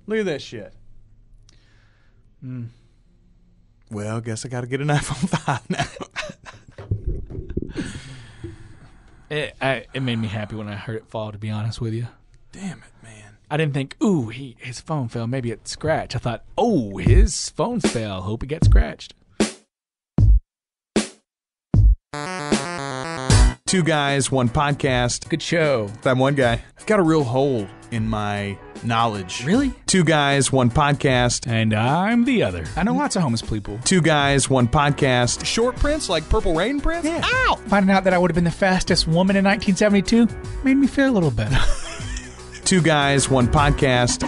Look at that shit. Well, guess I got to get an iPhone 5 now. It made me happy when I heard it fall, to be honest with you. Damn it, man. I didn't think, ooh, his phone fell. Maybe it scratched. I thought, oh, his phone fell. Hope it gets scratched. Two guys, one podcast. Good show. I'm one guy. I've got a real hole in my knowledge. Really? Two guys, one podcast. And I'm the other. I know lots of homeless people. Two guys, one podcast. Short prints like Purple Rain prints? Yeah. Ow! Finding out that I would have been the fastest woman in 1972 made me feel a little better. Two guys, one podcast.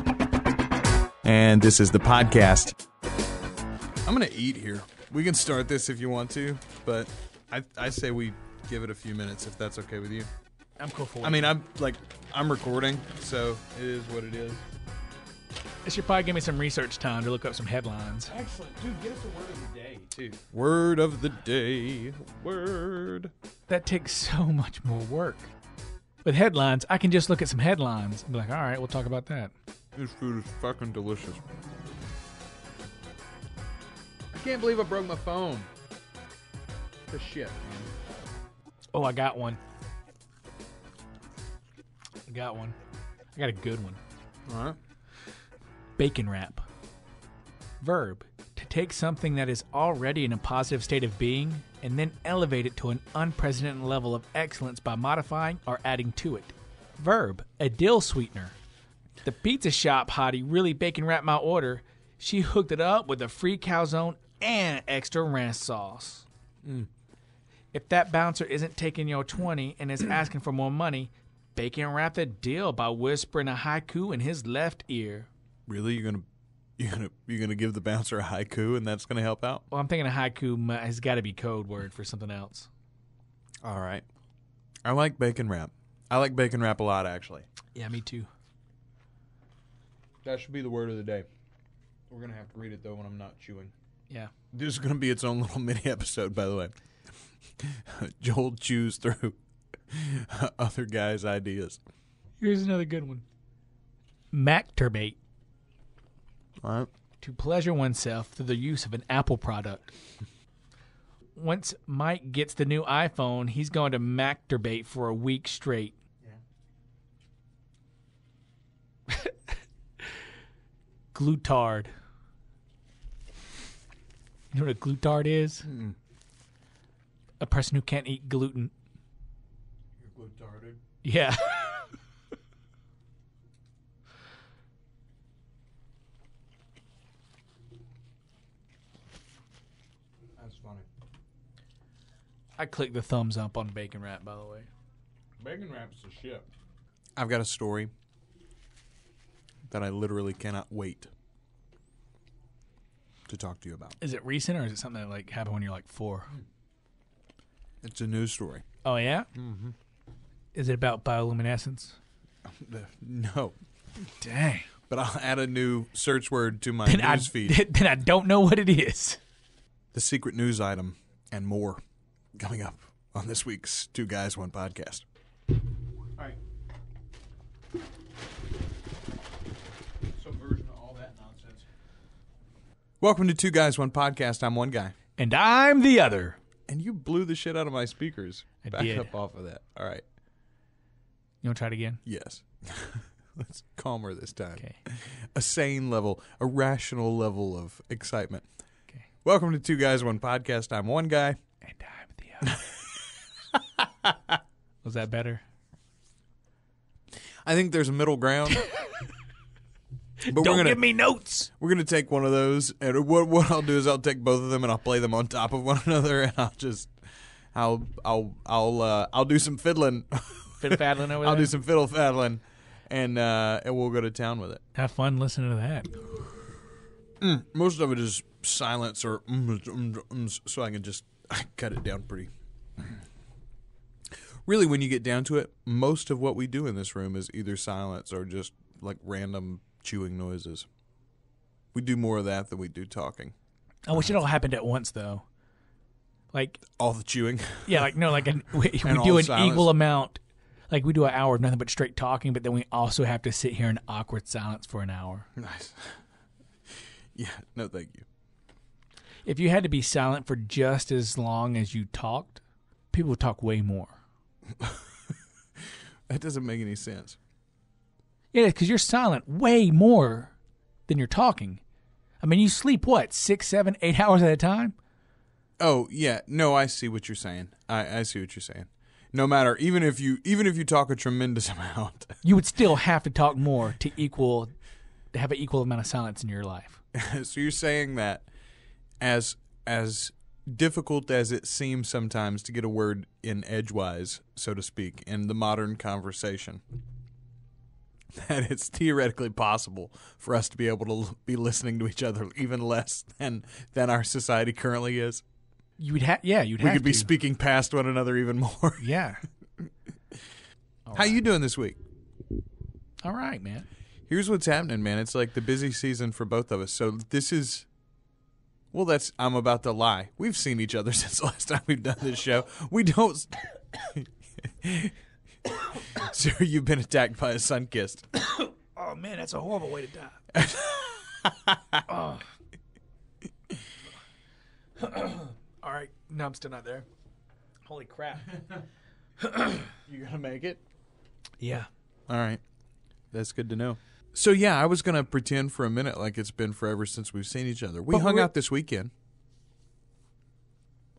And this is the podcast. I'm going to eat here. We can start this if you want to, but I say we give it a few minutes if that's okay with you. I'm cool for it. I mean, I'm recording, so it is what it is. This should probably give me some research time to look up some headlines. Excellent. Dude, get us a word of the day, too. Word of the day. Word. That takes so much more work. With headlines, I can just look at some headlines and be like, all right, we'll talk about that. This food is fucking delicious. I can't believe I broke my phone. The shit, man. Oh, I got one. I got a good one. All right. Bacon wrap. Verb, to take something that is already in a positive state of being and then elevate it to an unprecedented level of excellence by modifying or adding to it. Verb, a dill sweetener. The pizza shop hottie really bacon wrapped my order. She hooked it up with a free calzone and extra ranch sauce. If that bouncer isn't taking your 20 and is asking for more money, bacon wrap the deal by whispering a haiku in his left ear. Really? You're gonna give the bouncer a haiku and that's gonna help out? Well, I'm thinking a haiku has got to be code word for something else. All right. I like bacon wrap. I like bacon wrap a lot, actually. Yeah, me too. That should be the word of the day. We're gonna have to read it though when I'm not chewing. Yeah. This is gonna be its own little mini episode, by the way. Joel chews through other guys' ideas. Here's another good one. Masturbate. All right. To pleasure oneself through the use of an Apple product. Once Mike gets the new iPhone, he's going to masturbate for a week straight. Yeah. Glutard. You know what a glutard is? Mm-mm. A person who can't eat gluten. You're glutarded? Yeah. That's funny. I clicked the thumbs up on bacon wrap, by the way. Bacon wrap's the shit. I've got a story that I literally cannot wait to talk to you about. Is it recent or is it something that like happened when you're like 4? It's a news story. Oh, yeah? Mm-hmm. Is it about bioluminescence? No. Dang. But I'll add a new search word to my news feed. Then I don't know what it is. The secret news item and more coming up on this week's Two Guys, One Podcast. All right. Some version of all that nonsense. Welcome to Two Guys, One Podcast. I'm one guy. And I'm the other. And you blew the shit out of my speakers. I did. Back up off of that. All right. You want to try it again? Yes. Let's calmer this time. Okay. A sane level, a rational level of excitement. Okay. Welcome to Two Guys, One Podcast. I'm one guy. And I'm the other. Was that better? I think there's a middle ground. But Don't give me notes. We're gonna take one of those, and what I'll do is I'll take both of them and I'll play them on top of one another, and I'll do some fiddling. Fiddle-faddling over there? I'll do some fiddle-faddling, and we'll go to town with it. Have fun listening to that. Most of it is silence or so I can just cut it down pretty. Really, when you get down to it, most of what we do in this room is either silence or just like random chewing noises. We do more of that than we do talking. I wish it all happened at once, though. Like all the chewing. Yeah, like no, like we And do all an silence. equal amount. Like, we do an hour of nothing but straight talking, but then we also have to sit here in awkward silence for an hour. Nice. Yeah, no thank you. If you had to be silent for just as long as you talked, people would talk way more. That doesn't make any sense. Yeah, because you're silent way more than you're talking. I mean, you sleep, what, 6, 7, 8 hours at a time? Oh, yeah. No, I see what you're saying. I see what you're saying. No matter, even if you talk a tremendous amount. You would still have to talk more to have an equal amount of silence in your life. So you're saying that as difficult as it seems sometimes to get a word in edgewise, so to speak, in the modern conversation, that it's theoretically possible for us to be able to be listening to each other even less than our society currently is. You'd have We could be speaking past one another even more. Yeah. How you doing this week? All right, man. Here's what's happening, man. It's like the busy season for both of us. So this is... Well, I'm about to lie. We've seen each other since the last time we've done this show. We don't... Sir, you've been attacked by a sun-kissed. Oh, man, that's a horrible way to die. Oh. All right. No, I'm still not there. Holy crap. You gonna make it? Yeah. All right. That's good to know. So, yeah, I was going to pretend for a minute like it's been forever since we've seen each other. We hung out this weekend.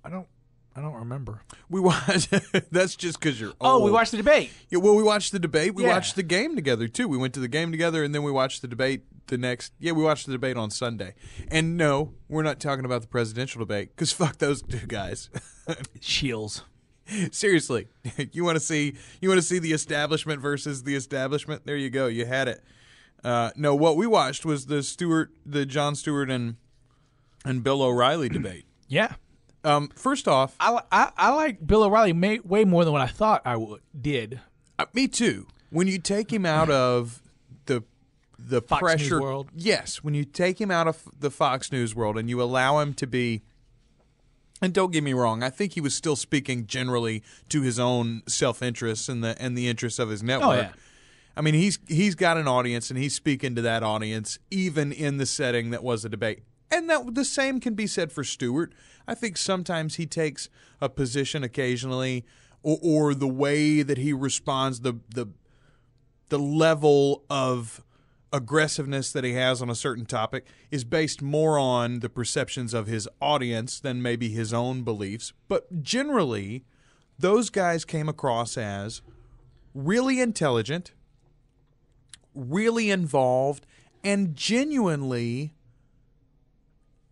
I don't remember. We watched. That's just because you're old. Oh, we watched the debate. Yeah, well, we watched the debate. We watched the game together, too. We went to the game together, and then we watched the debate we watched the debate on Sunday. And no, we're not talking about the presidential debate, because fuck those two guys. Shills. Seriously. You want to see the establishment versus the establishment? There you go. You had it. No, what we watched was the Jon Stewart and Bill O'Reilly debate. Yeah. First off, I like Bill O'Reilly way more than what I thought I did. Me too. When you take him out of the Fox pressure News world. Yes, when you take him out of the Fox News world and you allow him to be, and don't get me wrong, I think he was still speaking generally to his own self-interest and the interests of his network. Oh, yeah. I mean, he's got an audience, and he's speaking to that audience, even in the setting that was a debate. And that the same can be said for Stewart. I think sometimes he takes a position occasionally, or the way that he responds, the level of aggressiveness that he has on a certain topic is based more on the perceptions of his audience than maybe his own beliefs. But generally, those guys came across as really intelligent, really involved, and genuinely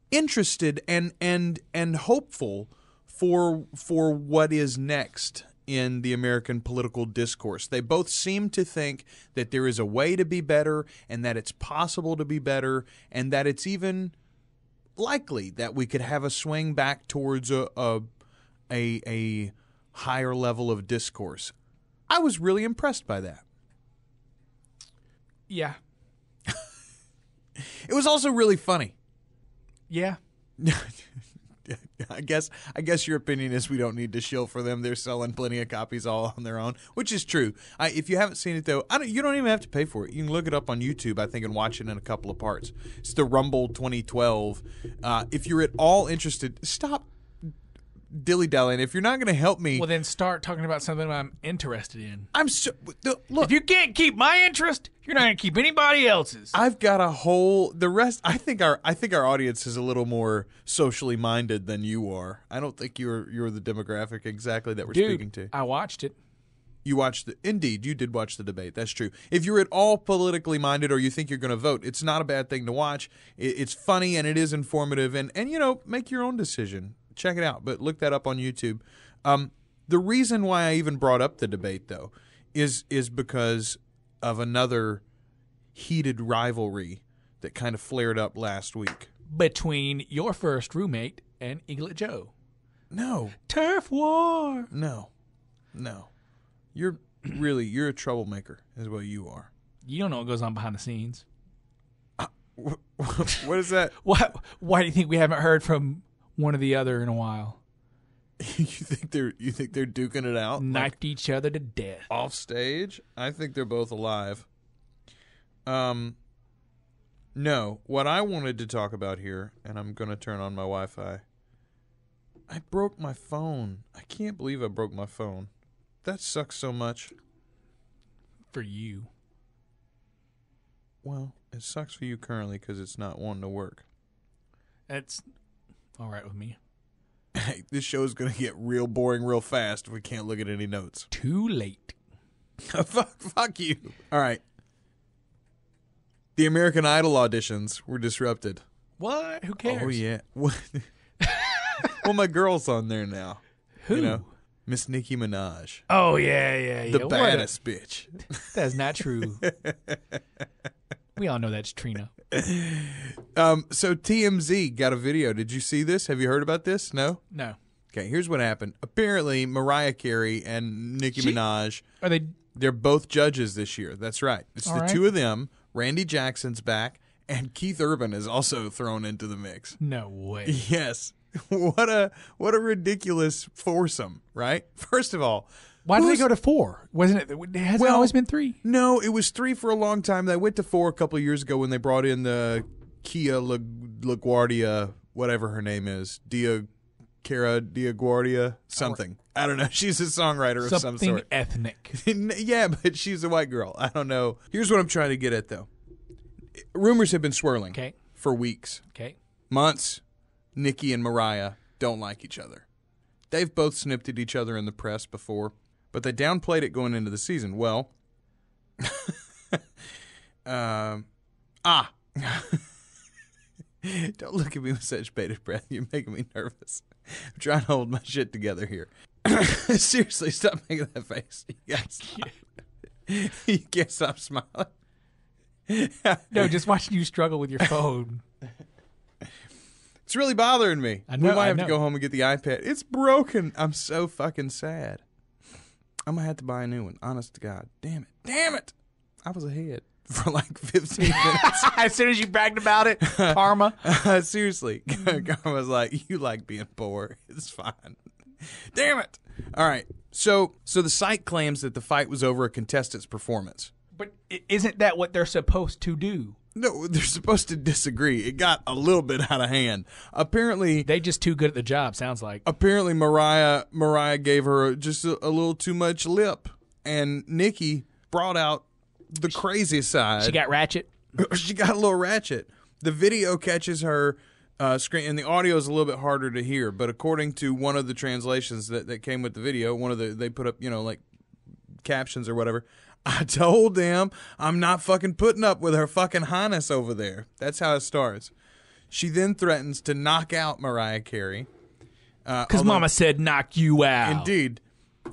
interested and hopeful for what is next in the American political discourse. They both seem to think that there is a way to be better, and that it's possible to be better, and that it's even likely that we could have a swing back towards a higher level of discourse. I was really impressed by that. Yeah. It was also really funny. Yeah. I guess your opinion is we don't need to shill for them. They're selling plenty of copies all on their own, which is true. If you haven't seen it, though, you don't even have to pay for it. You can look it up on YouTube, I think, and watch it in a couple of parts. It's the Rumble 2012. If you're at all interested, stop dilly-dallying. If you're not going to help me... Well, then start talking about something I'm interested in. Look, if you can't keep my interest, you're not going to keep anybody else's. I've got a whole... The rest... I think our audience is a little more socially minded than you are. I don't think you're the demographic exactly that we're speaking to. I watched it. You watched Indeed, you did watch the debate. That's true. If you're at all politically minded or you think you're going to vote, it's not a bad thing to watch. It's funny and it is informative, and make your own decision. Check it out, but look that up on YouTube. The reason why I even brought up the debate, though, is because of another heated rivalry that kind of flared up last week. Between your first roommate and Eaglet Joe. No. Turf war. No. You're a troublemaker is what you are. You don't know what goes on behind the scenes. What is that? Why do you think we haven't heard from one or the other in a while? You think they're duking it out? Knifed each other to death. Off stage? I think they're both alive. No, what I wanted to talk about here, and I'm going to turn on my Wi-Fi. I broke my phone. I can't believe I broke my phone. That sucks so much. For you. Well, it sucks for you currently because it's not wanting to work. That's all right with me. Hey, this show is going to get real boring real fast if we can't look at any notes. Too late. Fuck you. All right. The American Idol auditions were disrupted. What? Who cares? Oh, yeah. Well, my girl's on there now. Who? You know, Miss Nicki Minaj. Oh, yeah. The baddest bitch. That's not true. We all know that's Trina. So TMZ got a video. Did you see this? Have you heard about this? No? No. Okay, here's what happened. Apparently, Mariah Carey and Nicki Minaj, they're both judges this year. That's right. It's all the two of them. Randy Jackson's back, and Keith Urban is also thrown into the mix. No way. Yes. What a ridiculous foursome, right? First of all, why did they go to 4? Wasn't it? Hasn't it always been 3? No, it was 3 for a long time. They went to 4 a couple of years ago when they brought in the Kia LaGuardia, whatever her name is, Cara DiaGuardia, something. I don't know. She's a songwriter of some sort. Something ethnic. Yeah, but she's a white girl. I don't know. Here's what I'm trying to get at, though. Rumors have been swirling for weeks, months. Nicki and Mariah don't like each other. They've both snipped at each other in the press before, but they downplayed it going into the season. Well, don't look at me with such bated breath. You're making me nervous. I'm trying to hold my shit together here. Seriously, stop making that face. You can't stop smiling. No, just watching you struggle with your phone. It's really bothering me. I know, we might have to go home and get the iPad. It's broken. I'm so fucking sad. I'm going to have to buy a new one. Honest to God. Damn it. I was ahead for like 15 minutes. As soon as you bragged about it, karma. Seriously. Karma's like, you like being poor. It's fine. Damn it. All right. So the site claims that the fight was over a contestant's performance. But isn't that what they're supposed to do? No, they're supposed to disagree. It got a little bit out of hand. Apparently, they just too good at the job. Sounds like. Apparently, Mariah gave her just a little too much lip, and Nicki brought out the craziest side. She got ratchet. She got a little ratchet. The video catches her screen, and the audio is a little bit harder to hear. But according to one of the translations that came with the video, they put up like captions or whatever. I told them I'm not fucking putting up with her fucking highness over there. That's how it starts. She then threatens to knock out Mariah Carey. Because Mama said knock you out. Indeed.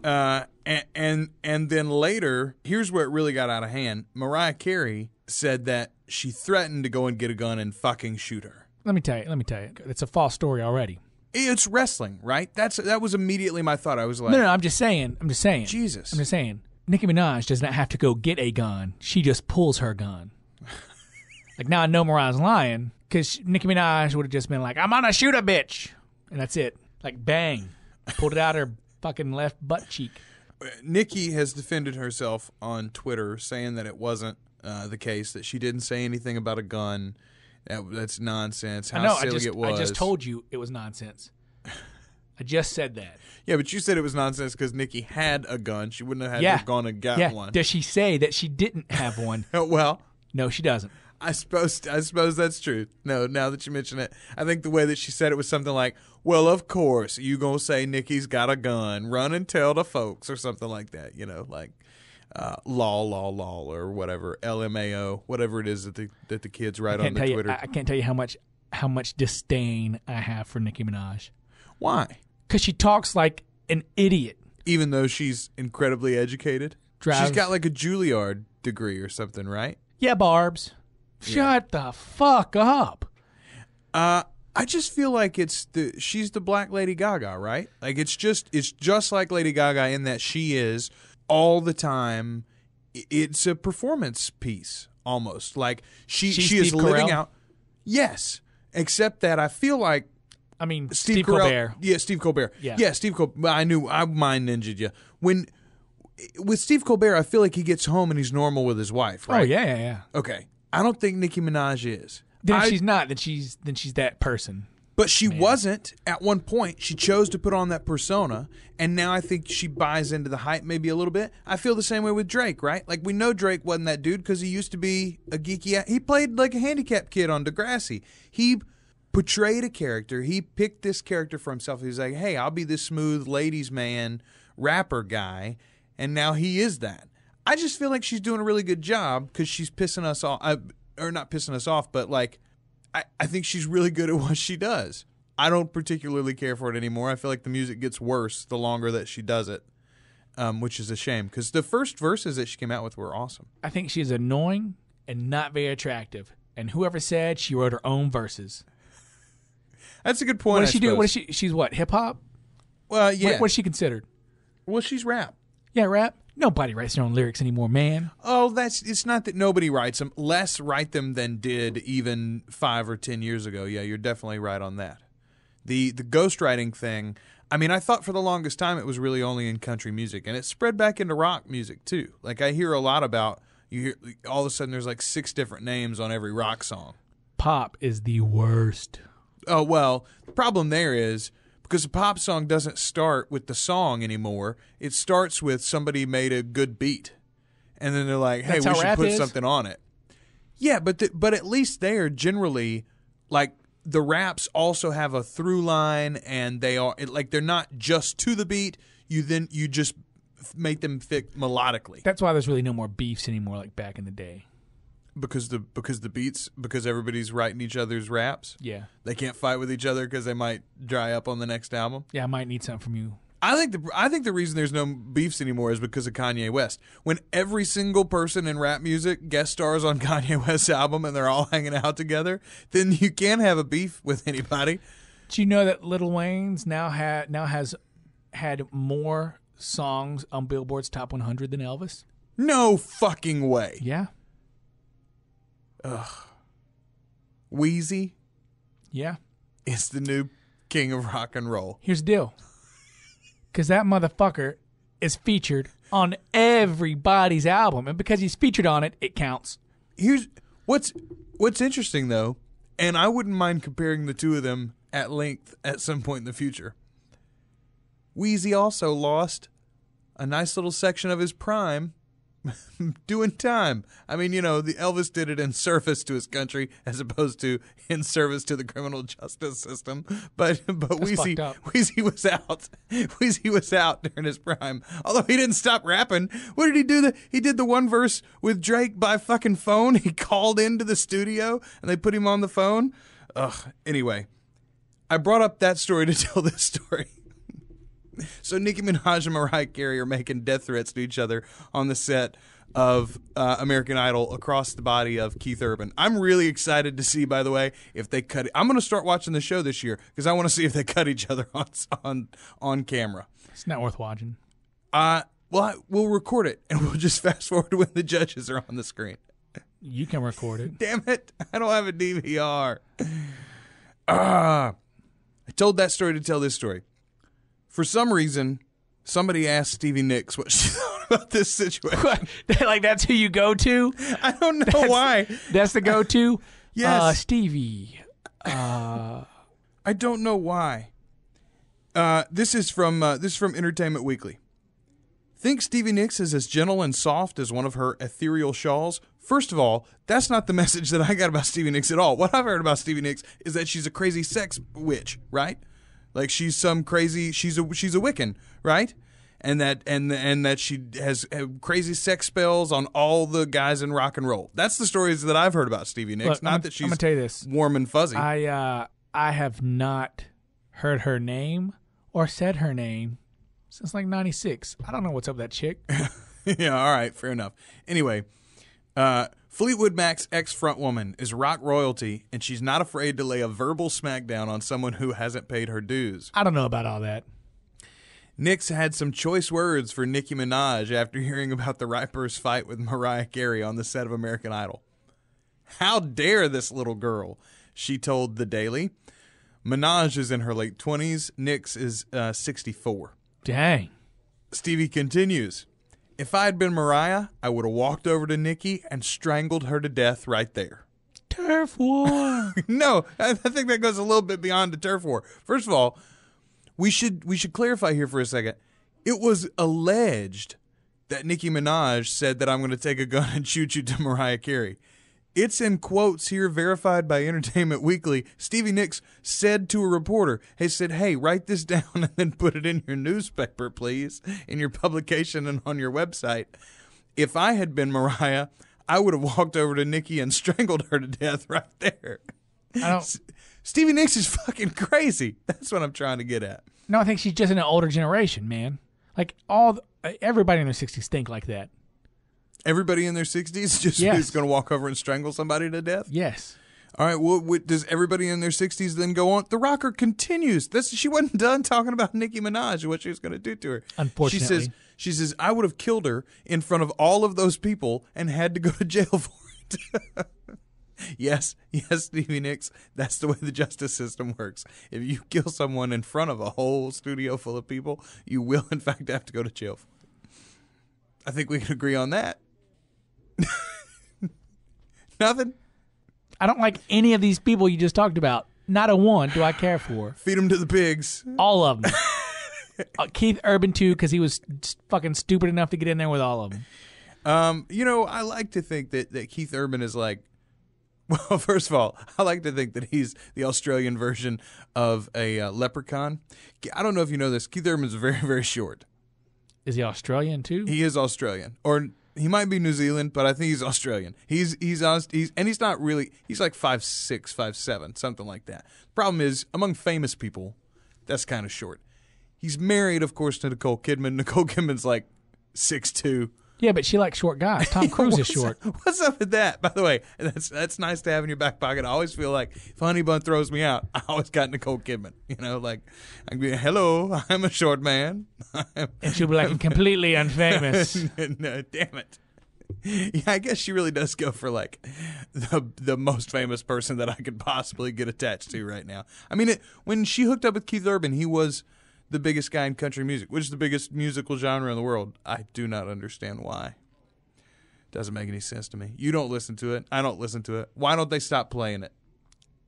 And then later, here's where it really got out of hand. Mariah Carey said that she threatened to go and get a gun and fucking shoot her. Let me tell you. It's a false story already. It's wrestling, right? That was immediately my thought. I was like... No, I'm just saying. Jesus. I'm just saying. Nicki Minaj does not have to go get a gun. She just pulls her gun. Like, now I know Mariah's lying, because Nicki Minaj would have just been like, I'm gonna shoot a bitch. And that's it. Like, bang. Pulled it out her fucking left butt cheek. Nicki has defended herself on Twitter, saying that it wasn't the case, that she didn't say anything about a gun. That's nonsense. How silly it was. I just told you it was nonsense. I just said that. Yeah, but you said it was nonsense because Nicki had a gun. She wouldn't have had to have gone and got one. Does she say that she didn't have one? Well, no, she doesn't. I suppose that's true. No, now that you mention it, I think the way that she said it was something like, well, of course, you going to say Nicki's got a gun. Run and tell the folks or something like that. Like lol, or whatever, LMAO, whatever it is that the kids write on their Twitter. I can't tell you how much disdain I have for Nicki Minaj. Why? Because she talks like an idiot. Even though she's incredibly educated? She's got like a Juilliard degree or something, right? Yeah, Barbs. Shut the fuck up. I just feel like she's the Black Lady Gaga, right? Like it's just like Lady Gaga in that she is all the time. It's a performance piece almost. Like she is living out. Yes, except that I feel like I mean, Steve Colbert. Yeah, Steve Colbert. Yeah, Steve Colbert. I mind ninja'd you. With Steve Colbert, I feel like he gets home and he's normal with his wife, right? Oh, yeah. Okay. I don't think Nicki Minaj is. Then she's not. Then she's that person. But she wasn't at one point. She chose to put on that persona, and now I think she buys into the hype maybe a little bit. I feel the same way with Drake, right? Like, we know Drake wasn't that dude because he used to be a geeky... He played like a handicapped kid on Degrassi. He portrayed a character. He picked this character for himself. He was like, hey, I'll be this smooth ladies man rapper guy, and now he is that. I just feel like she's doing a really good job because she's pissing us off. Or not pissing us off, but like... I think she's really good at what she does. I don't particularly care for it anymore. I feel like the music gets worse the longer that she does it, which is a shame because the first verses that she came out with were awesome. I think she's annoying and not very attractive. And whoever said she wrote her own verses. That's a good point. What does she do? What is she? She's what? Hip hop? Well, yeah. What's she considered? Well, she's rap. Yeah, rap. Nobody writes their own lyrics anymore, man. Oh, it's not that nobody writes them. Less write them than did even 5 or 10 years ago. Yeah, you're definitely right on that. The ghostwriting thing, I mean, I thought for the longest time it was really only in country music, and it spread back into rock music too. Like I hear a lot about, you hear all of a sudden there's like 6 different names on every rock song. Pop is the worst. Oh, well, the problem there is, because a pop song doesn't start with the song anymore. It starts with somebody made a good beat. And then they're like, hey, we should put something on it. Yeah, but at least they are generally, like, the raps also have a through line, and they're not just to the beat. You just make them fit melodically. That's why there's really no more beefs anymore like back in the day. Because everybody's writing each other's raps. Yeah, they can't fight with each other because they might dry up on the next album. Yeah, I might need something from you. I think the reason there's no beefs anymore is because of Kanye West. When every single person in rap music guest stars on Kanye West's album and they're all hanging out together, then you can't have a beef with anybody. Do you know that Lil Wayne's now has had more songs on Billboard's Top 100 than Elvis? No fucking way. Yeah. Ugh. Wheezy? Yeah. Is the new king of rock and roll. Here's the deal. Because that motherfucker is featured on everybody's album. And because he's featured on it, it counts. Here's what's interesting, though, and I wouldn't mind comparing the two of them at length at some point in the future. Wheezy also lost a nice little section of his prime doing time. I mean, the Elvis did it in service to his country as opposed to in service to the criminal justice system. But Weezy was out. Weezy was out during his prime. Although he didn't stop rapping. What did he do? He did the one verse with Drake by fucking phone. He called into the studio and they put him on the phone. Ugh. Anyway, I brought up that story to tell this story. So Nicki Minaj and Mariah Carey are making death threats to each other on the set of American Idol across the body of Keith Urban. I'm really excited to see, by the way, if they cut it. I'm going to start watching the show this year because I want to see if they cut each other on camera. It's not worth watching. We'll record it and we'll just fast forward to when the judges are on the screen. You can record it. Damn it. I don't have a DVR. I told that story to tell this story. For some reason, somebody asked Stevie Nicks what she thought about this situation. Like, that's who you go to? I don't know why. That's the go-to? Yes. Stevie. I don't know why. This is from Entertainment Weekly. Think Stevie Nicks is as gentle and soft as one of her ethereal shawls? First of all, that's not the message that I got about Stevie Nicks at all. What I've heard about Stevie Nicks is that she's a crazy sex witch, right? Like she's a Wiccan, right? And that she has crazy sex spells on all the guys in rock and roll. That's the stories that I've heard about Stevie Nicks. Look, that she's I'm gonna tell you this. Warm and fuzzy. I have not heard her name or said her name since like 96. I don't know what's up with that chick. Yeah, all right, fair enough. Anyway, Fleetwood Mac's ex-frontwoman is rock royalty, and she's not afraid to lay a verbal smackdown on someone who hasn't paid her dues. I don't know about all that. Nicks had some choice words for Nicki Minaj after hearing about the rapper's fight with Mariah Carey on the set of American Idol. How dare this little girl, she told The Daily. Minaj is in her late 20s. Nicks is 64. Dang. Stevie continues, if I had been Mariah, I would have walked over to Nicki and strangled her to death right there. Turf war. No, I think that goes a little bit beyond the turf war. First of all, we should clarify here for a second. It was alleged that Nicki Minaj said that I'm going to take a gun and shoot you to Mariah Carey. It's in quotes here, verified by Entertainment Weekly. Stevie Nicks said to a reporter, hey, write this down and then put it in your newspaper, please, in your publication and on your website. If I had been Mariah, I would have walked over to Nicki and strangled her to death right there. Stevie Nicks is fucking crazy. That's what I'm trying to get at. No, I think she's just in an older generation, man. Like, everybody in their 60s think like that. Everybody in their 60s just is going to walk over and strangle somebody to death? Yes. All right, well, does everybody in their 60s then go on? The rocker continues. She wasn't done talking about Nicki Minaj and what she was going to do to her. Unfortunately. She says, I would have killed her in front of all of those people and had to go to jail for it. Yes, Stevie Nicks, that's the way the justice system works. If you kill someone in front of a whole studio full of people, you will, in fact, have to go to jail for it. I think we can agree on that. Nothing? I don't like any of these people you just talked about. Not a one do I care for. Feed them to the pigs. All of them. Keith Urban, too, because he was fucking stupid enough to get in there with all of them. I like to think that Keith Urban is like, well, first of all, I like to think that he's the Australian version of a leprechaun. I don't know if you know this. Keith Urban's very, very short. Is he Australian, too? He is Australian. Or he might be New Zealand, but I think he's Australian. He's not really, he's like 5'6", 5'7", something like that. Problem is, among famous people, that's kind of short. He's married, of course, to Nicole Kidman. Nicole Kidman's like 6'2". Yeah, but she likes short guys. Tom Cruise is short. What's up with that? By the way, that's nice to have in your back pocket. I always feel like if Honey Bun throws me out, I always got Nicole Kidman. You know, like, I can be, hello, I'm a short man. And she'll be like, completely unfamous. No, damn it. Yeah, I guess she really does go for like the most famous person that I could possibly get attached to right now. I mean, when she hooked up with Keith Urban, he was the biggest guy in country music, which is the biggest musical genre in the world. I do not understand why. Doesn't make any sense to me. You don't listen to it. I don't listen to it. Why don't they stop playing it?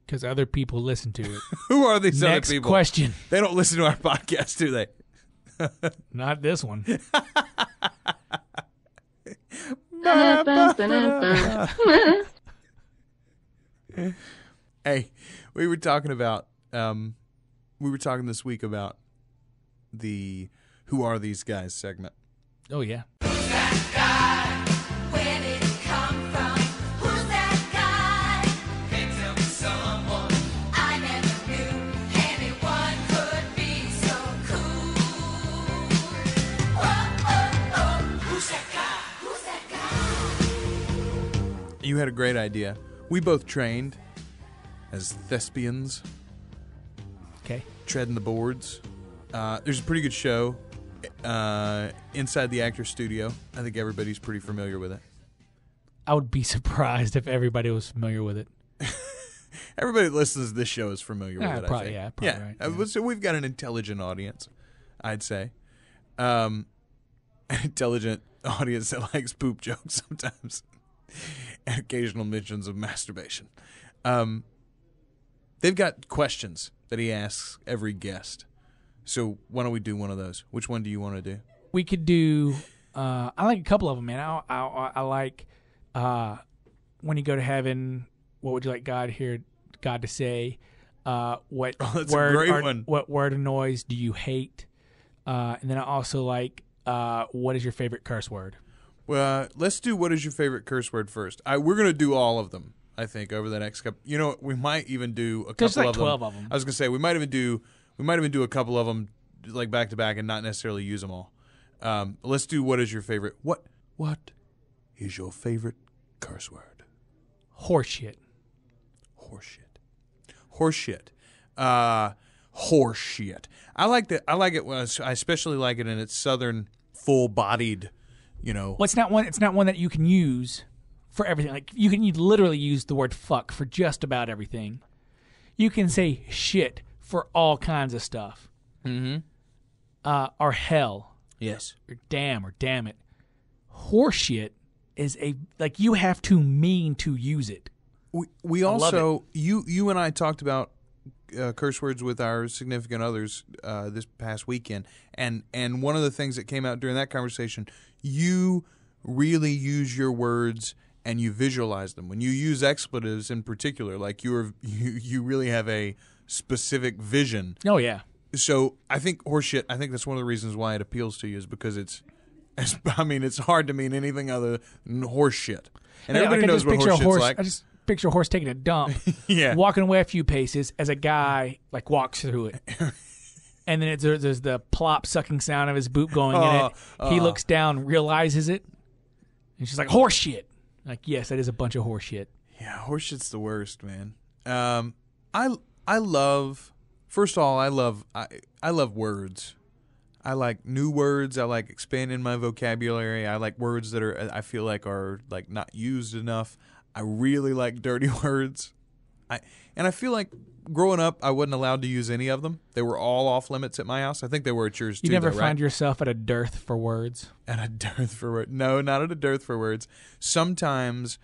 Because other people listen to it. Who are these Next other people? Next question. They don't listen to our podcast, do they? Not this one. Hey, we were talking this week about the Who Are These Guys segment. Oh, yeah. Who's that guy? Where did he come from? Who's that guy? Can't tell me someone I never knew. Anyone could be so cool. Oh. Who's that guy? Who's that guy? You had a great idea. We both trained as thespians. Okay. Treading the boards. There's a pretty good show inside the Actors Studio. I think everybody's pretty familiar with it. I would be surprised if everybody was familiar with it. Everybody that listens to this show is familiar with it, probably, I think. yeah, probably right. Yeah. So we've got an intelligent audience, I'd say. An intelligent audience that likes poop jokes sometimes. And occasional mentions of masturbation. They've got questions that he asks every guest. So why don't we do one of those? Which one do you want to do? We could do. I like a couple of them, man. I like when you go to heaven. What would you like God to say? What that's word? A great one. What word or noise do you hate? And then I also like what is your favorite curse word? Well, let's do what is your favorite curse word first. We're gonna do all of them. I think over the next couple. You know, we might even do a couple There's like of them. 12 of them. I was gonna say we might even do a couple of them like back to back and not necessarily use them all. Let's do what is your favorite. What is your favorite curse word? Horseshit. Horseshit. Horseshit. I like that. I like it. I especially like it in its southern, full-bodied. You know. Well, it's not one that you can use for everything. Like you literally use the word fuck for just about everything. You can say shit for all kinds of stuff. Mm-hmm. Are hell. Yes. Or damn it. Horseshit is you have to mean to use it. We also, you and I talked about curse words with our significant others this past weekend, and one of the things that came out during that conversation, you really use your words and you visualize them. When you use expletives in particular, like you really have a specific vision. Oh yeah. So I think horseshit. I think that's one of the reasons why it appeals to you is because it's hard to mean anything other than horseshit. And everybody knows what horseshit's like. I just picture a horse taking a dump, yeah, walking away a few paces as a guy walks through it, and then there's the plop sucking sound of his boot going in it. He looks down, realizes it, and she's like, "Horse shit!" Like, yes, that is a bunch of horse shit. Yeah, horse shit's the worst, man. I love. First of all, I love words. I like new words. I like expanding my vocabulary. I like words that I feel like are not used enough. I really like dirty words. I feel like growing up, I wasn't allowed to use any of them. They were all off limits at my house. I think they were at yours too. You never though, find right? yourself at a dearth for words? At a dearth for words? No, not at a dearth for words. Sometimes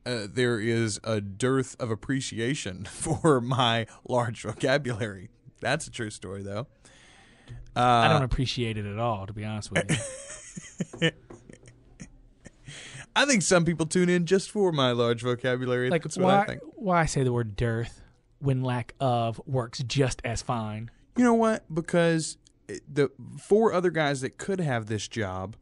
there is a dearth of appreciation for my large vocabulary. That's a true story, though. I don't appreciate it at all, to be honest with you. I think some people tune in just for my large vocabulary. That's what I think. Why say the word dearth when lack of works just as fine? You know what? Because the 4 other guys that could have this job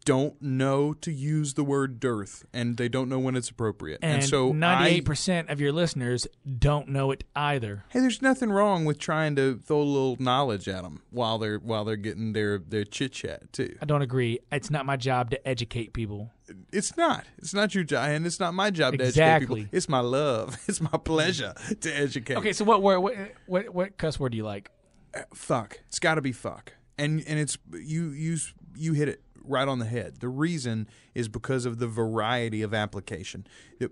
don't know to use the word dearth, and they don't know when it's appropriate. And so 98% of your listeners don't know it either. Hey, there's nothing wrong with trying to throw a little knowledge at them while they're getting their chit chat too. I don't agree. It's not my job to educate people. It's not. It's not your job, and it's not my job to educate Exactly. people. It's my love. It's my pleasure to educate. Okay, so what cuss word do you like? Fuck. It's got to be fuck. And it's you hit it right on the head. The reason is because of the variety of application.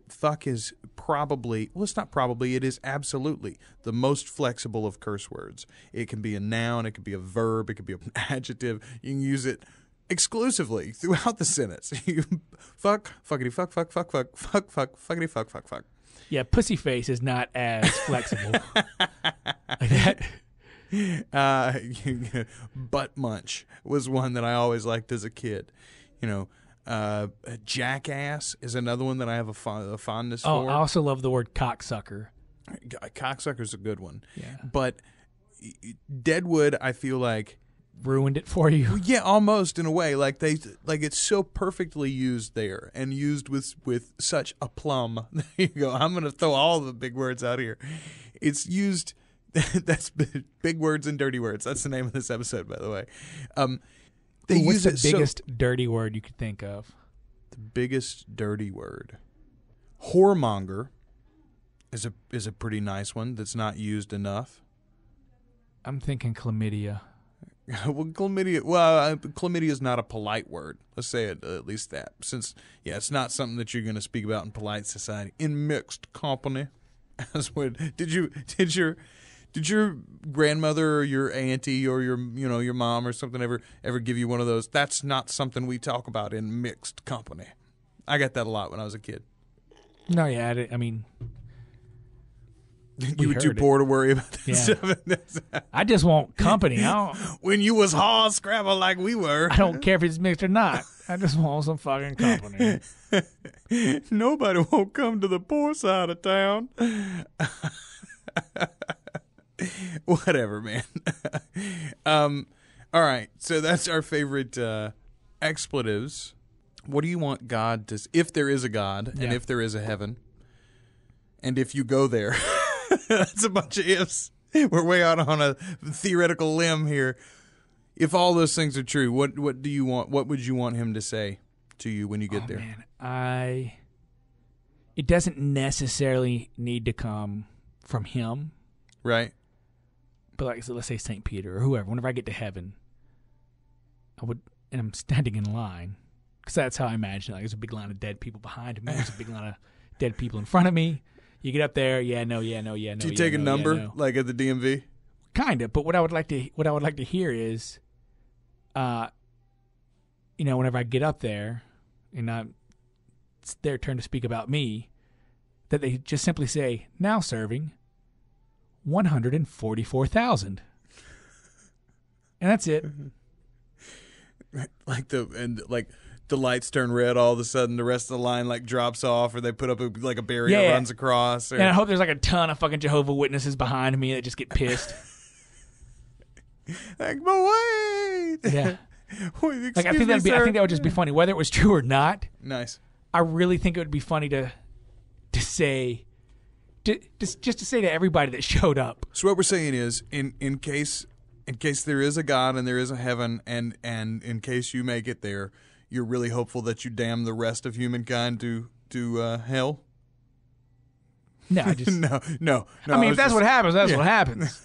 Fuck is probably, well, it's not probably, it is absolutely the most flexible of curse words. It can be a noun, it can be a verb, it can be an adjective. You can use it exclusively throughout the sentence. Fuck, fuckity fuck, fuck, fuck, fuck, fuck, fuck, fuckity fuck, fuck, fuck. Yeah, pussy face is not as flexible. Like that. Butt munch was one that I always liked as a kid. Jackass is another one that I have a fondness for. I also love the word cocksucker. Cocksucker's a good one. Yeah. But Deadwood, I feel like ruined it for you. Yeah, almost in a way. Like it's so perfectly used there and used with such aplomb. There you go. I'm going to throw all the big words out here. It's used. That's big words and dirty words. That's the name of this episode, by the way. What's the biggest dirty word you could think of? The biggest dirty word, whoremonger, is a pretty nice one that's not used enough. I'm thinking chlamydia. Well, chlamydia is not a polite word. Let's say it at least that. Since it's not something that you're going to speak about in polite society. In mixed company, as what did your grandmother or your auntie or your mom or something ever give you one of those? That's not something we talk about in mixed company. I got that a lot when I was a kid. No, yeah, I mean, you were too poor to worry about that stuff. I just want company. When you was hard scrabble like we were. I don't care if it's mixed or not. I just want some fucking company. Nobody won't come to the poor side of town. Whatever, man. All right, so that's our favorite expletives. What do you want God to, if there is a God, and if there is a heaven, and if you go there? That's a bunch of ifs. We're way out on a theoretical limb here. If all those things are true, what do you want? What would you want him to say to you when you get there? Man, it doesn't necessarily need to come from him, right? But so let's say St. Peter or whoever. Whenever I get to heaven, and I'm standing in line, because that's how I imagine it. There's a big line of dead people behind me. There's a big line of dead people in front of me. You get up there, no. Do you take a number like at the DMV? kind of. But what I would like to hear is, whenever I get up there, and it's their turn to speak about me, that they just simply say, "Now serving 144,000," and that's it. Like the lights turn red all of a sudden, the rest of the line like drops off, or they put up a barrier runs across. Or... And I hope there's like a ton of fucking Jehovah Witnesses behind me that just get pissed. Like, but wait. Yeah. Wait, Like I think that would just be funny, whether it was true or not. Nice. I really think it would be funny to say, just to say to everybody that showed up. So what we're saying is, in case there is a God and there is a heaven, and in case you make it there, you're really hopeful that you damn the rest of humankind to hell. No, I just no. I mean, if that's what happens, that's what happens.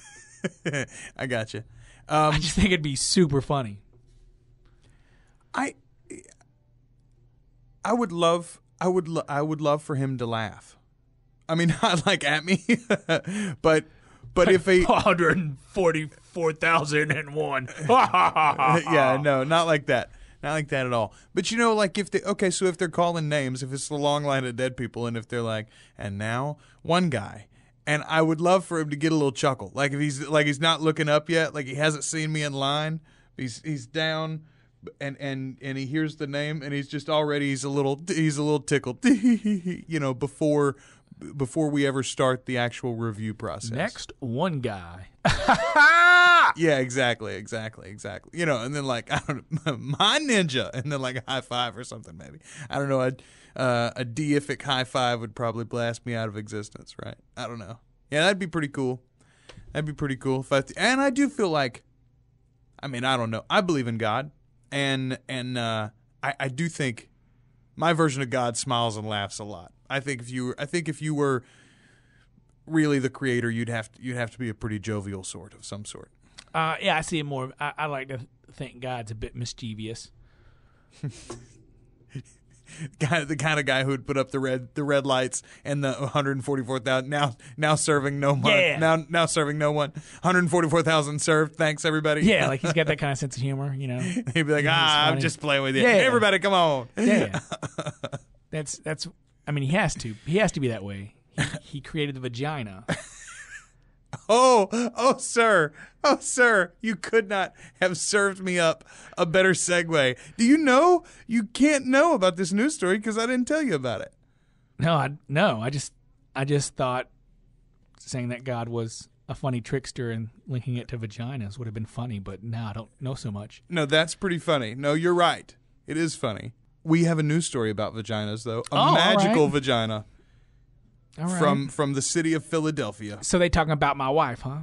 I got you. I just think it'd be super funny. I would love for him to laugh. I mean, not like at me, but if he 144,001. Yeah, no, not like that. Not like that at all. But like if they're calling names, if it's the long line of dead people, and if they're like, and now one guy, and I would love for him to get a little chuckle, like if he's not looking up yet, like he hasn't seen me in line, he's down, and he hears the name, and he's a little tickled, before we ever start the actual review process. Next, one guy. Yeah, exactly. And then like, I don't know, my ninja, and then like a high five or something maybe. I don't know, a deific high five would probably blast me out of existence, right? I don't know. Yeah, that'd be pretty cool. And I do feel like, I mean, I don't know. I believe in God, and I do think my version of God smiles and laughs a lot. I think if you were really the creator, you'd have to be a pretty jovial sort of some sort. Yeah, I see it more. I like to think God's a bit mischievous. The kind of guy who would put up the red lights and the 144,000 now serving no one. Yeah. Now serving no one. 144,000 served. Thanks everybody. Yeah, like he's got that kind of sense of humor, He'd be like, I'm just playing with you. Yeah. Everybody, come on. Yeah. That's. I mean, he has to. He has to be that way. He created the vagina. Oh, sir, you could not have served me up a better segue. Do you know you can't know about this news story because I didn't tell you about it? No. I just thought saying that God was a funny trickster and linking it to vaginas would have been funny, but now I don't know so much. No, that's pretty funny. No, you're right. It is funny. We have a news story about vaginas, though. A magical vagina. All right. From the city of Philadelphia. So they talking about my wife, huh?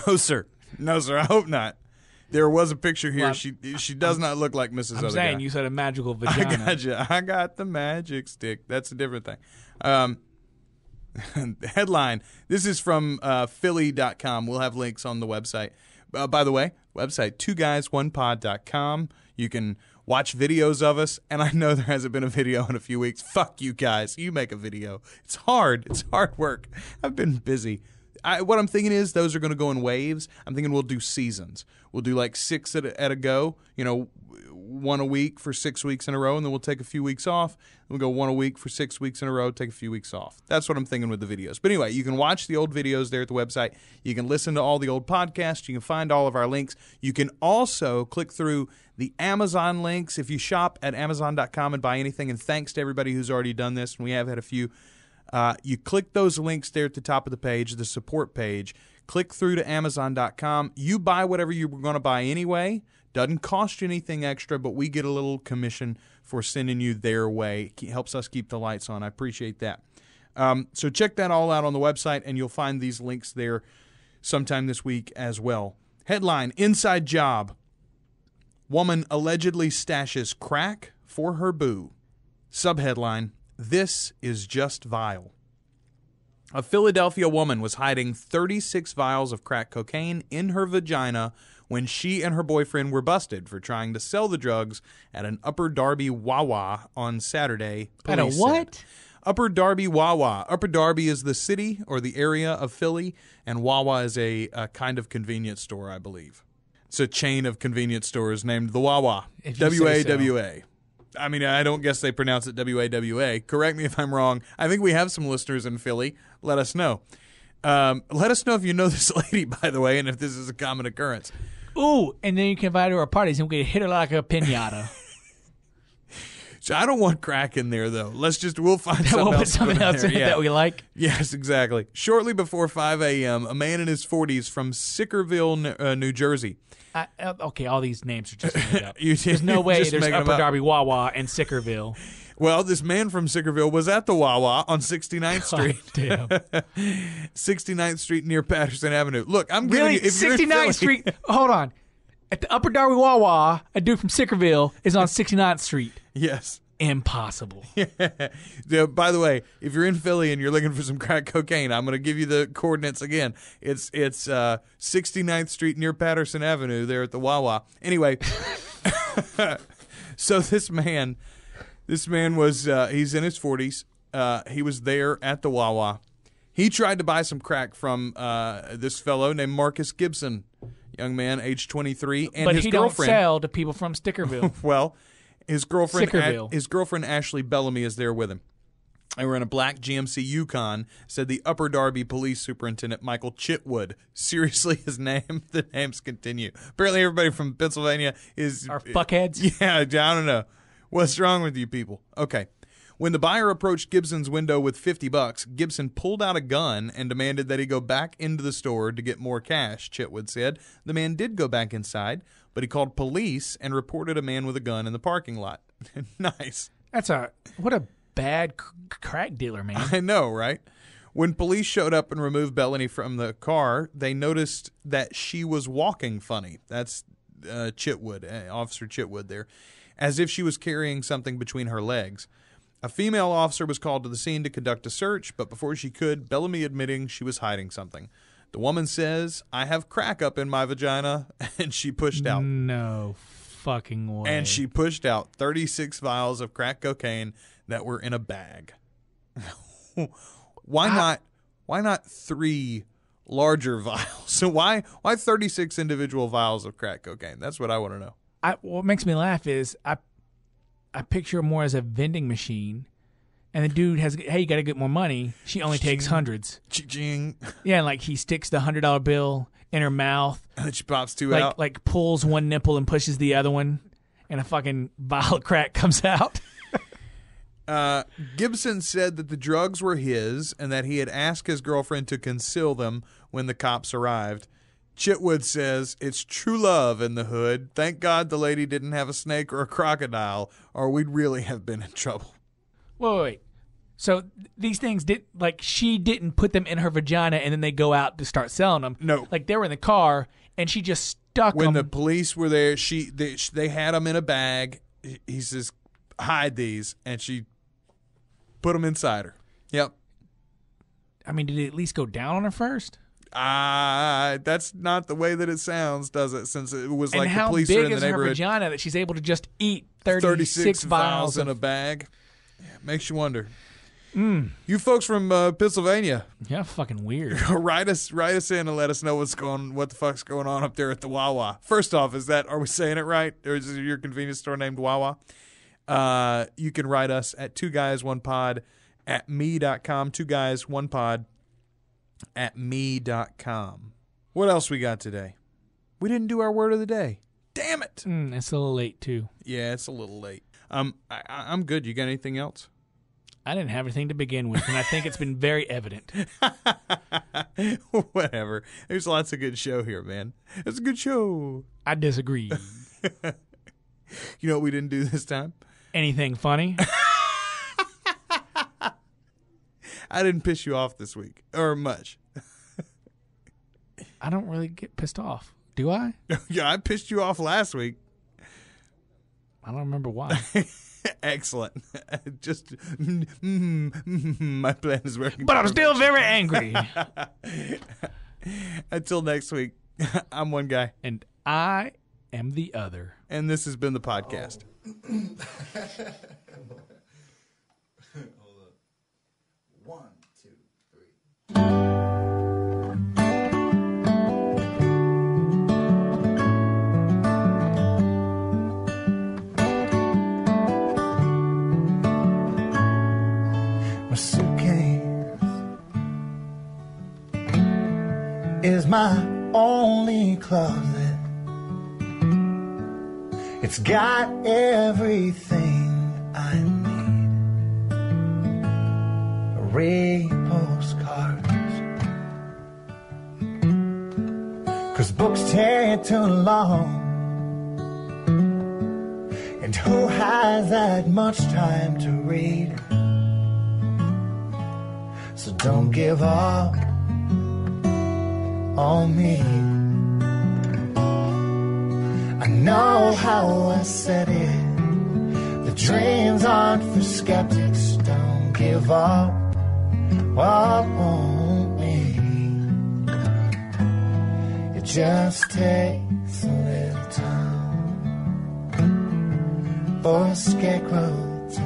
No, sir. I hope not. There was a picture here. Well, she does not look like Mrs. I'm saying you said a magical vagina. I got you. I got the magic stick. That's a different thing. Headline. This is from Philly.com. We'll have links on the website. By the way, website 2guys1pod.com. You can watch videos of us, and I know there hasn't been a video in a few weeks. Fuck you guys. You make a video. It's hard. It's hard work. I've been busy. What I'm thinking is those are going to go in waves. I'm thinking we'll do seasons. We'll do like 6 at a go, one a week for 6 weeks in a row, and then we'll take a few weeks off. We'll go one a week for 6 weeks in a row, take a few weeks off. That's what I'm thinking with the videos. But anyway, you can watch the old videos there at the website. You can listen to all the old podcasts. You can find all of our links. You can also click through the Amazon links if you shop at Amazon.com and buy anything. And thanks to everybody who's already done this, and we have had a few. You click those links there at the top of the page, the support page. Click through to Amazon.com. You buy whatever you were going to buy anyway. Doesn't cost you anything extra, but we get a little commission for sending you their way. It helps us keep the lights on. I appreciate that. So check that all out on the website, and you'll find these links there sometime this week as well. Headline, Inside Job. Woman allegedly stashes crack for her boo. Subheadline, This is just vile. A Philadelphia woman was hiding 36 vials of crack cocaine in her vagina when she and her boyfriend were busted for trying to sell the drugs at an Upper Darby Wawa on Saturday. At a what? Upper Darby Wawa. Upper Darby is the city or the area of Philly, and Wawa is a kind of convenience store, I believe. It's a chain of convenience stores named the Wawa. If you say so. W-A-W-A. I mean, I don't guess they pronounce it W-A-W-A. Correct me if I'm wrong. I think we have some listeners in Philly. Let us know. Let us know if you know this lady, by the way, and if this is a common occurrence. Ooh, and then you can invite her to our parties and we can hit her like a piñata. So I don't want crack in there, though. We'll find We'll put something something else in it that we like. Yes, exactly. Shortly before 5 a.m., a man in his 40s from Sickerville, New Jersey. Okay, all these names are just made up. There's no way there's Upper Darby Wawa and Sickerville. Well, this man from Sickerville was at the Wawa on 69th Street. Damn. 69th Street near Patterson Avenue. Look, I'm Really? giving you... If you're in 69th Philly- Street? Hold on. At the Upper Darby Wawa, a dude from Sickerville is on 69th Street. Yes. Impossible. Yeah, by the way, if you're in Philly and you're looking for some crack cocaine, I'm going to give you the coordinates again. It's 69th Street near Patterson Avenue there at the Wawa. Anyway, so this man was he's in his 40s. He was there at the Wawa. He tried to buy some crack from this fellow named Marcus Gibson, young man, age 23, and But his he girlfriend. don't sell to people from Stickerville. Well, his girlfriend Sickerville. Ashley Bellamy is there with him. They were in a black GMC Yukon, said the Upper Darby Police Superintendent Michael Chitwood. Seriously, the names continue. Apparently everybody from Pennsylvania is... Are fuckheads? Yeah, I don't know. What's wrong with you people? Okay. When the buyer approached Gibson's window with $50, Gibson pulled out a gun and demanded that he go back into the store to get more cash, Chitwood said. The man did go back inside, but he called police and reported a man with a gun in the parking lot. Nice. What a bad crack dealer, man. I know, right? When police showed up and removed Bellany from the car, they noticed that she was walking funny. That's Chitwood, Officer Chitwood there, as if she was carrying something between her legs. A female officer was called to the scene to conduct a search, but before she could, Bellamy admitting she was hiding something. The woman says, "I have crack up in my vagina," and she pushed out. No fucking way. And she pushed out 36 vials of crack cocaine that were in a bag. Why not 3 larger vials? So why 36 individual vials of crack cocaine? That's what I want to know. What makes me laugh is I picture her more as a vending machine, and the dude has, hey, you got to get more money. She only takes hundreds. Ching. Yeah, and like he sticks the $100 bill in her mouth, And then she pops 2 out. like pulls one nipple and pushes the other one, and a fucking vial of crack comes out. Gibson said that the drugs were his and that he had asked his girlfriend to conceal them when the cops arrived. Chitwood says, "It's true love in the hood. Thank God the lady didn't have a snake or a crocodile, or we'd really have been in trouble." Wait. So these things she didn't put them in her vagina and then they go out to start selling them. No. Like they were in the car and she just stuck them. When the police were there, they had them in a bag. He says, "Hide these," and she put them inside her. Yep. I mean, did it at least go down on her first? That's not the way that it sounds, does it? Since it was like the police are in the And how big is her neighborhood. vagina that she's able to just eat 36 vials in of... a bag? Yeah, makes you wonder. You folks from Pennsylvania, Yeah, fucking weird. write us in and let us know what the fuck's going on up there at the Wawa. First off, are we saying it right? Or is it your convenience store named Wawa? You can write us at 2guys1pod at me.com. 2guys1pod at me.com. What else we got today? We didn't do our word of the day. Damn it. It's a little late, too. Yeah, it's a little late. I'm good. You got anything else? I didn't have anything to begin with, and I think it's been very evident. Whatever. There's lots of good show here, man. It's a good show. I disagree. You know what we didn't do this time? Anything funny? I didn't piss you off this week, or much. I don't really get pissed off. Do I? Yeah, I pissed you off last week. I don't remember why. Excellent. Just, my plan is working. But I'm still very angry. Until next week, I'm one guy. And I am the other. And this has been the podcast. My suitcase is my only closet. It's got everything I need. Array postcards, 'cause books take too long, and who has that much time to read? So don't give up on me. I know how I said it. The dreams aren't for skeptics. Don't give up on me. It just takes a little time for a scarecrow to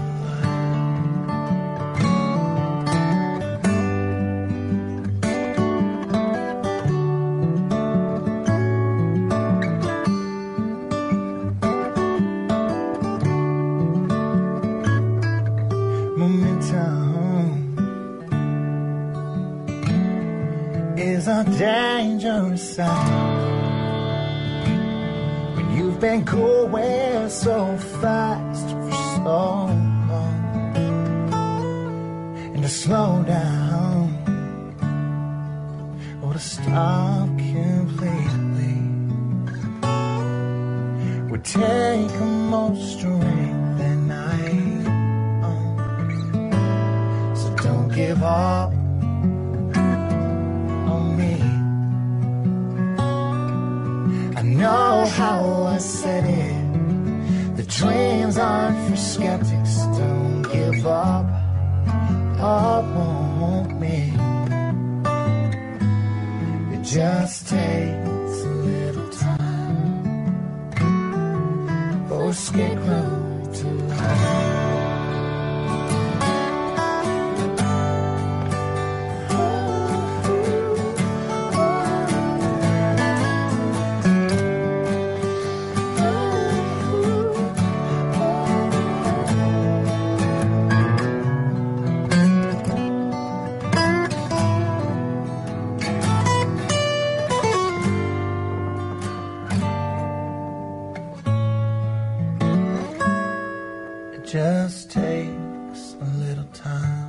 is a dangerous sign when you've been going so fast for so long, and to slow down or to stop completely would take more strength than I own. So don't give up on me. I know how I said it. The dreams aren't for skeptics. Don't give up on me. It just takes a little time for a scarecrow to hide. Just takes a little time.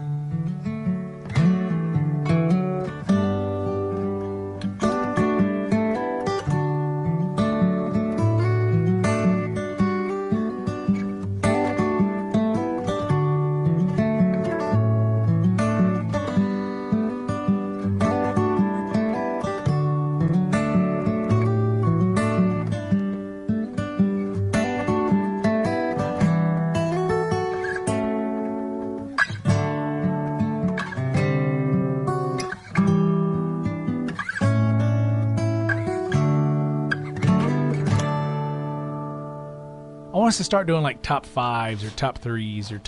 I want us to start doing like top fives or top threes or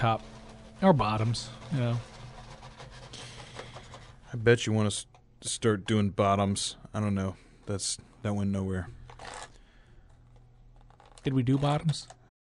bottoms. You know, I bet you want us to start doing bottoms. I don't know. That went nowhere. did we do bottoms?